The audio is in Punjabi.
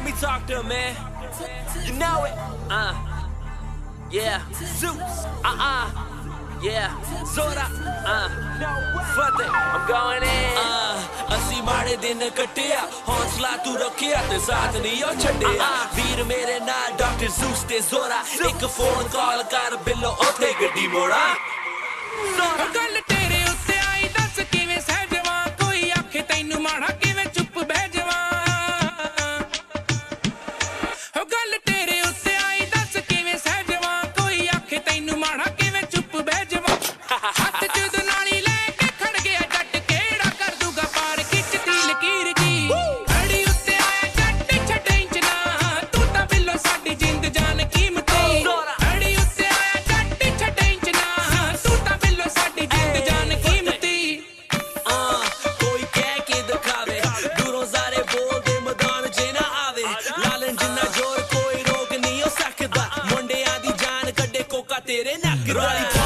let me talk to him, man. You know it. Yeah. Zeus. Yeah. Zora. Fuck it. I'm going in. ਅਸੀਂ ਮਾੜੇ ਦਿਨ ਕੱਟਿਆ ਹੌਸਲਾ ਤੂੰ ਰੱਖਿਆ ਤੇ ਸਾਥ ਨਹੀਂ ਉਹ ਛੱਡਿਆ ਵੀਰ ਮੇਰੇ ਨਾਲ ਡਾਕਟਰ ਜ਼ੂਸ ਤੇ ਜ਼ੋਰਾ ਇੱਕ ਫੋਨ ਕਾਲ ਕਰ ਬਿੱਲੋ ਉੱਥੇ ਗੱਡੀ ਮੋੜਾ ਗੱਲ ਤੇਰੇ ਉੱਤੇ ਆਈ ਦੱਸ ਕਿਵੇਂ ਸਹਿ ਜਾਵਾਂ ਕੋਈ ਆਖੇ ਤੈਨੂੰ ਮਾੜਾ ਕਿਵੇਂ ਚੁੱਪ ਬਹਿ ਜਾਵਾਂ ਗੱਲ ਤੇਰੇ ਉੱਤੇ ਆਈ ਦੱਸ ਕਿਵੇਂ ਸਹਿ ਜਾਵਾਂ ਕੋਈ ਆਖੇ ਤੈਨੂੰ ਮਾੜਾ ਕਿਵੇਂ ਚੁੱਪ ਬਹਿ ਜਾਵਾਂ ਹੱਥ ਚ ਨਾਲੀ ਲੈ ਕੇ ਖੜ ਗਿਆ ਜੱਟ ਕਿਹੜਾ ਕਰ ਦੂਗਾ ਪਾਰ ਖਿੱਚਦੀ ਲਕੀਰ ਜੀ ਅੜੀ ਉੱਤੇ ਆਇਆ ਜੱਟ ਛੱਡੇ ਇੰਚ ਨਾ ਤੂੰ ਤਾਂ ਬਿੱਲੋ ਸਾਡੀ ਜਿੰਦ ਜਾਨ ਕੀਮਤੀ ਅੜੀ ਉੱਤੇ ਆਇਆ ਜੱਟ ਛੱਡੇ ਇੰਚ ਨਾ ਤੂੰ ਤਾਂ ਬਿੱਲੋ ਸਾਡੀ ਜਿੰਦ ਜਾਨ ਕੀਮਤੀ ਕੋਈ ਕਹਿ ਕੇ ਦਿਖਾਵੇ ਦੂਰੋਂ ਸਾਰੇ ਬੋਲਦੇ ਮੈਦਾਨ 'ਚ ਨਾ ਆਵੇ ਲਾਲਨ ਜਿੰਨਾ ਜ਼ੋਰ ਕੋਈ ਰੋਕ ਨਹੀਂ ਹੋ ਸਕਦਾ ਮੁੰਡਿਆਂ ਦੀ ਜਾਨ ਕੱਢੇ ਕੋਕਾ ਤੇਰੇ ਨੱਕ ਦਾ